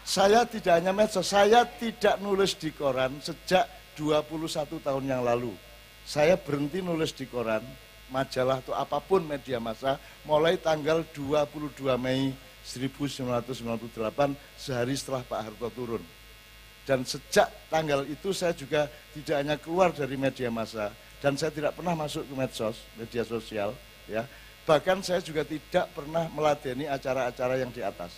Saya tidak hanya medsos, saya tidak nulis di koran sejak 21 tahun yang lalu. Saya berhenti nulis di koran, majalah atau apapun media massa mulai tanggal 22 Mei 1998 sehari setelah Pak Harto turun. Dan sejak tanggal itu saya juga tidak hanya keluar dari media massa dan saya tidak pernah masuk ke medsos, media sosial, ya. Bahkan saya juga tidak pernah meladeni acara-acara yang di atas.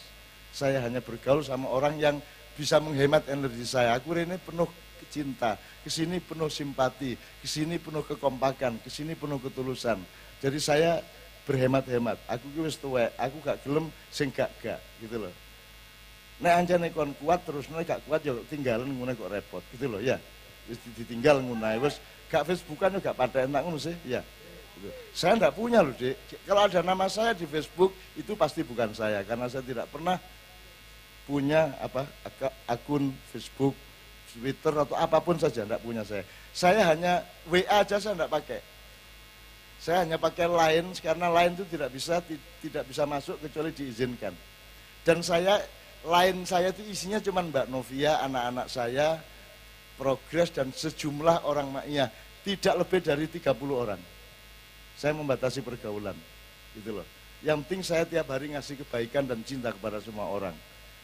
Saya hanya bergaul sama orang yang bisa menghemat energi saya. Aku ini penuh cinta, kesini penuh simpati, kesini penuh kekompakan, kesini penuh ketulusan. Jadi saya berhemat-hemat. Aku wis tuwek, aku gak gelem sing gak gitu loh. Nek anjane kon kuat terus nek gak kuat ya tinggalan ngono kok repot gitu loh ya. Wis ditinggal ngono wis gak Facebookan yo gak pada enak ngono sih ya. Gitu. Saya enggak punya loh, Dik. Kalau ada nama saya di Facebook itu pasti bukan saya karena saya tidak pernah punya akun Facebook, Twitter atau apapun saja enggak punya saya. Saya hanya WA aja saya enggak pakai. Saya hanya pakai Line karena Line itu tidak bisa masuk kecuali diizinkan. Dan Line saya itu isinya cuma Mbak Novia, anak-anak saya, Progres dan sejumlah orang maknya, tidak lebih dari 30 orang. Saya membatasi pergaulan, gitu loh. Yang penting saya tiap hari ngasih kebaikan dan cinta kepada semua orang.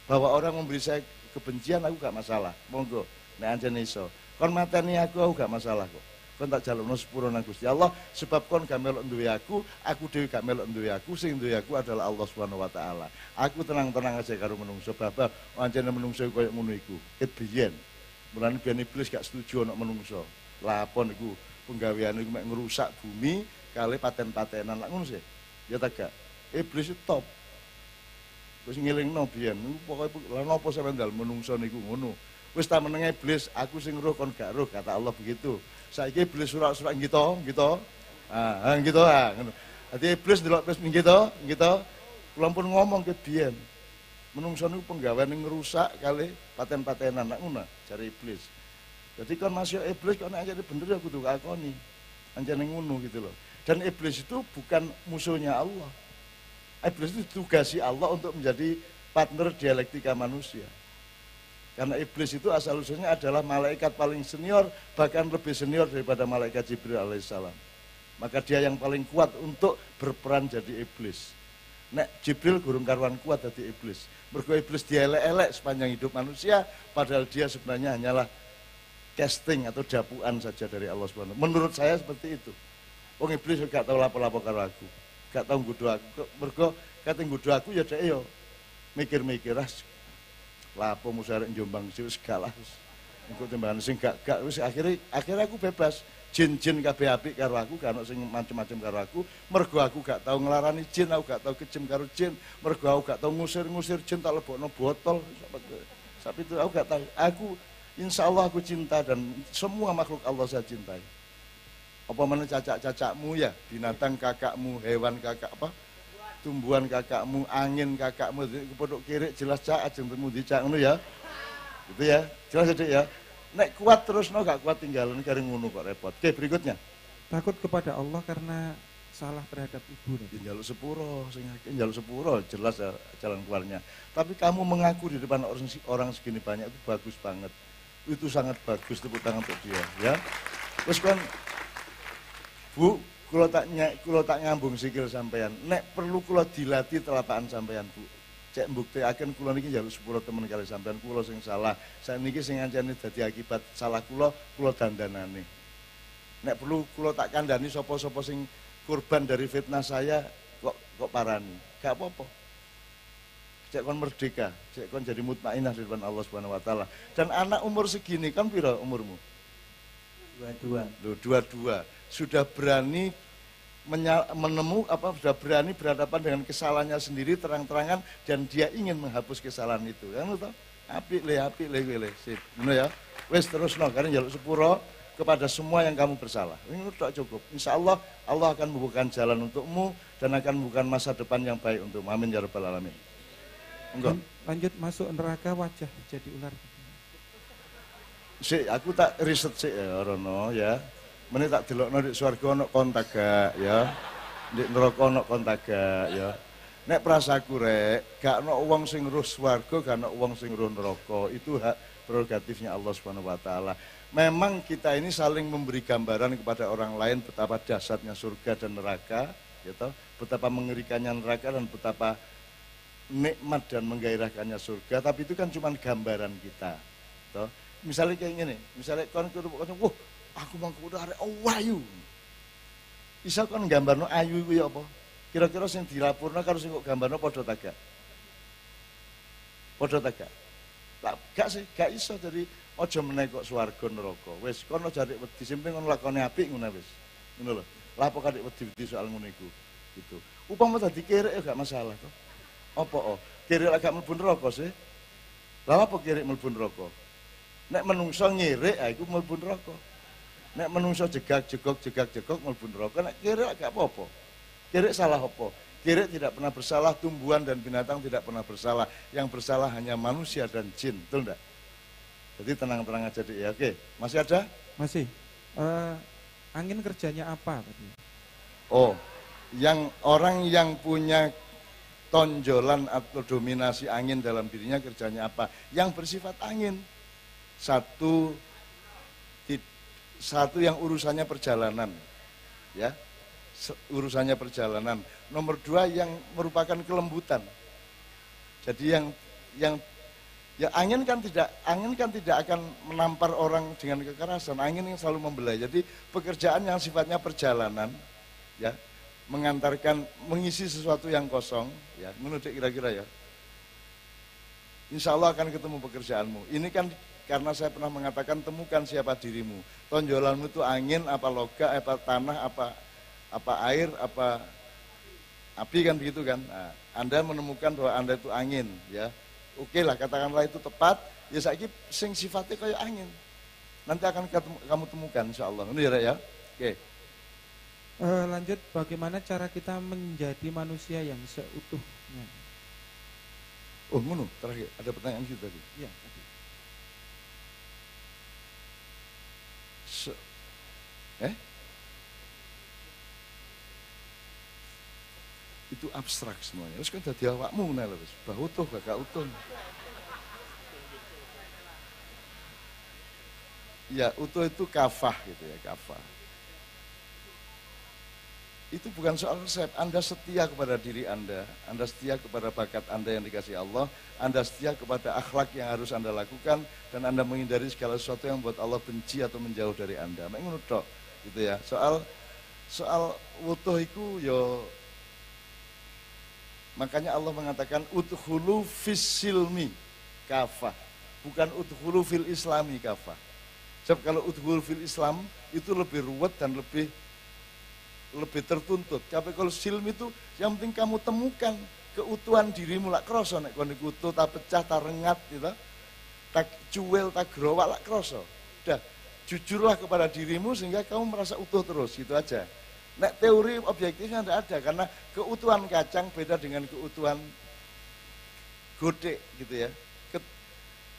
Bahwa orang memberi saya kebencian aku gak masalah, monggo. Nek anjene iso. Kon mateni aku gak masalah kok. Kon tak jalukno sepuro nang Gusti Allah sebab kon gak melok duwe aku dhewe gak melok duwe aku, sing duwe aku adalah Allah Subhanahu wa taala. Aku tenang-tenang aja karo menungso babah anjene menungso koyo ngono iku. Ket biyen. Mulane biyen iblis gak setuju ana menungso. Lapon iku penggawean iku mek ngerusak bumi kali paten-patenan lak ngono sih. Ya ta gak? Iblis itu top. Wis ngelingno biyen pokoke lha napa sampeyan dal menungso niku ngono. Wis ta menenge iblis, aku sing roh kon gak roh kata Allah begitu. Saiki iblis surak-surak gitu. Gitu ngono. Dadi iblis ndelok iblis gitu. Kula pun ngomong ke biyen. Menungso niku penggawean ngerusak kali paten-patenan nak ngono jare iblis. Jadi kan masih iblis kan anjane bener ya kudu kakoni. Anjane ngono gitu loh. Dan iblis itu bukan musuhnya Allah. Iblis itu tugasi Allah untuk menjadi partner dialektika manusia. Karena iblis itu asal-usulnya adalah malaikat paling senior, bahkan lebih senior daripada malaikat Jibril alaihissalam. Maka dia yang paling kuat untuk berperan jadi iblis. Nek Jibril gurung karuan kuat jadi iblis. Mergo iblis dielek-elek sepanjang hidup manusia, padahal dia sebenarnya hanyalah casting atau dapuan saja dari Allah Subhanahu. Menurut saya seperti itu. Wong iblis gak tahu lapo-lapo karo aku. Gak tahu nggodho aku. Mergo kate nggodho aku ya dhek yo mikir-mikir lapo musarek Jombang wis gak lah wis. Engko tembakan sing gak wis akhirnya aku bebas. Jin-jin kabeh apik karo aku, gak ono sing macem-macem karo aku. Mergo aku gak tau nglarani jin, aku gak tau kejem karo jin. Mergo aku gak tau ngusir-ngusir jin tak lebokno botol. Tapi itu aku gak tahu. Aku insyaallah aku cinta dan semua makhluk Allah saya cintai. Apa mana cacak-cacakmu ya, binatang kakakmu, hewan kakak apa? Tumbuhan kakakmu, angin kakakmu, kepodok kiri jelas cak ajeng temu dicak ngono ya. Gitu ya. Jelas Dik ya. Nek kuat terus gak kuat tinggalan kari ngono kok repot. Oke, berikutnya. Takut kepada Allah karena salah terhadap ibu. Njaluk sepuro, sing njaluk sepuro jelas ya jalan keluarnya. Tapi kamu mengaku di depan orang segini banyak itu bagus banget. Itu sangat bagus, tepuk tangan untuk dia ya. Terus kan Bu, kula tak nyambung sikil sampean. Nek perlu kula dilatih telapakan sampean, Bu. Cek mbuktekaken kula niki njaluk sepuro temen kali sampean, kula sing salah. Sakniki sing ancane dadi akibat salah kula dandanane. Nek perlu kula tak kandhani sapa-sapa sing korban dari fitnah saya kok parani. Gak apa-apa. Cek kon merdeka, cek kon jadi mutmainah di depan Allah Subhanahu wa taala. Dan anak umur segini kan pira umurmu? Dua-dua. Loh, dua-dua. Sudah berani sudah berani berhadapan dengan kesalahannya sendiri terang-terangan dan dia ingin menghapus kesalahan itu. Kan lu tahu? Apik le. Sip. Ngono ya. Wis terusno karena njaluk sepuro kepada semua yang kamu bersalah. Ini udah cukup. Insya Allah Allah akan membukakan jalan untukmu dan akan membukakan masa depan yang baik untukmu. Amin ya rabbal alamin. Enggak. Lanjut masuk neraka wajah jadi ular. Aku tak riset sih ya Rono ya. Mene tak delokno nek swarga ana kontak gak ya. Nek neraka ana kontak gak ya. Nek prasaku rek, gak ana wong sing roh swarga, gak ana wong sing roh neraka. Itu hak prerogatifnya Allah Subhanahu wa taala. Memang kita ini saling memberi gambaran kepada orang lain betapa dahsyatnya surga dan neraka, gitu. Betapa mengerikannya neraka dan betapa nikmat dan menggairahkannya surga, tapi itu kan cuma gambaran kita. Gitu. Misalnya kayak gini, misalnya kon wah, aku mau kudu arek ayu. Bisa kon gambarno ayu iku ya apa? Kira-kira sing dilapurno karo sing kok gambarno padha ta gak? Padha ta gak? Lah gak sih, gak iso dari aja meneh kok swarga neraka. Wis kono jarik wedi simping kono lakone apik ngono wis. Ngono lho. Lah apa kadik wedi-wedi soal ngono iku. Gitu. Upama dadi kerek ya gak masalah to. Apa kerek lak gak mlebu neraka sih? Lah apa kerek mlebu neraka? Nek menungso ngirik ha iku mlebu neraka. Nek menungso jegak-jegok mlebu neraka, nek kerek gak apa-apa. Kerek salah apa? Kerek tidak pernah bersalah, tumbuhan dan binatang tidak pernah bersalah. Yang bersalah hanya manusia dan jin, betul enggak? Jadi tenang-tenang aja deh ya. Oke, masih ada? Masih. Angin kerjanya apa? Oh, yang orang yang punya tonjolan atau dominasi angin dalam dirinya kerjanya apa? Yang bersifat angin. Satu yang urusannya perjalanan, ya, urusannya perjalanan. Nomor dua yang merupakan kelembutan. Jadi ya angin kan tidak akan menampar orang dengan kekerasan. Angin yang selalu membelai. Jadi pekerjaan yang sifatnya perjalanan, ya, mengisi sesuatu yang kosong, ya, menurut kira-kira ya. Insya Allah akan ketemu pekerjaanmu. Ini kan karena saya pernah mengatakan temukan siapa dirimu. Tonjolanmu itu angin, apa logam, apa tanah, apa air, apa api kan begitu kan. Nah, Anda menemukan bahwa Anda itu angin, ya. Oke lah, katakanlah itu tepat. Ya saiki sing sifatnya kayak angin. Nanti akan kamu temukan insya Allah. Ini ya. Oke. Lanjut, bagaimana cara kita menjadi manusia yang seutuhnya? Oh, ngono, terakhir ada pertanyaan gitu tadi. Iya. Itu abstrak semuanya. Terus kan dadi awakmu ngene lho wis. Bah utuh gak utuh. Ya, utuh itu kafah gitu ya, kafah. Itu bukan soal resep. Anda setia kepada diri Anda setia kepada bakat Anda yang dikasih Allah, Anda setia kepada akhlak yang harus Anda lakukan, dan Anda menghindari segala sesuatu yang buat Allah benci atau menjauh dari Anda. Mek ngono tok, gitu ya. Soal utuh iku yo, makanya Allah mengatakan udkhulu fis silmi kafah, bukan udkhulu fil islami kafah. Sebab kalau udkhulu fil Islam itu lebih ruwet dan lebih tertuntut. Tapi kalau silm itu yang penting kamu temukan keutuhan dirimu, lak kroso nek kon iku utuh ta pecah ta rengat gitu. Tak cuwel ta growak lak kroso. Udah, jujurlah kepada dirimu sehingga kamu merasa utuh terus, gitu aja. Nek teori objektifnya tidak ada karena keutuhan kacang beda dengan keutuhan godek gitu ya.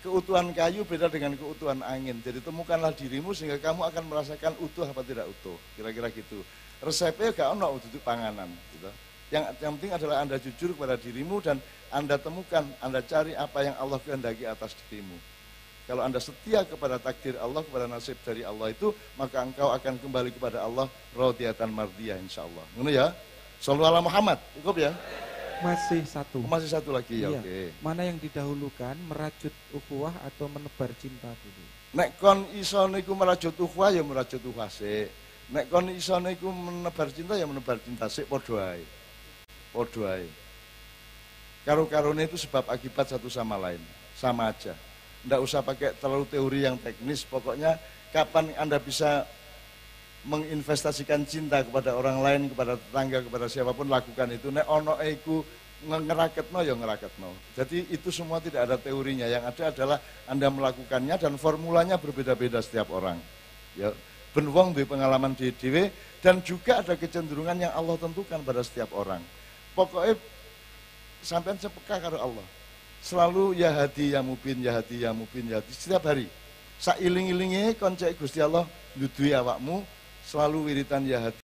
Keutuhan kayu beda dengan keutuhan angin. Jadi temukanlah dirimu sehingga kamu akan merasakan utuh apa tidak utuh. Kira-kira gitu. Resepnya gak ono untuk panganan gitu. Yang penting adalah Anda jujur kepada dirimu dan Anda temukan, Anda cari apa yang Allah kehendaki atas dirimu. Kalau Anda setia kepada takdir Allah, kepada nasib dari Allah itu, maka engkau akan kembali kepada Allah radiyatan mardiyah insyaallah. Ngono ya. Shallallahu ala Muhammad. Cukup ya? Masih satu. Masih satu lagi ya, iya. Oke. Mana yang didahulukan, merajut ukhuwah atau menebar cinta dulu? Nek kon iso niku merajut ukhuwah ya merajut ukhuwah sik. Nek kon iso niku menebar cinta ya menebar cinta sik padha ae. Padha ae. Karo-karone itu sebab akibat satu sama lain, sama aja. Ndak usah pakai terlalu teori yang teknis, pokoknya kapan Anda bisa menginvestasikan cinta kepada orang lain, kepada tetangga, kepada siapapun, lakukan itu. Nek ono iku ngeraketno ya ngeraketno. Jadi itu semua tidak ada teorinya, yang ada adalah Anda melakukannya dan formulanya berbeda-beda setiap orang. Ya, ben wong duwe pengalaman dhewe dan juga ada kecenderungan yang Allah tentukan pada setiap orang. Pokoknya sampean sepeka karo Allah. Selalu ya hadi ya mubin, ya hadi ya mubin, ya hadi setiap hari. Sailing-ilinge koncek Gusti Allah nyudui awakmu selalu wiritan ya hadi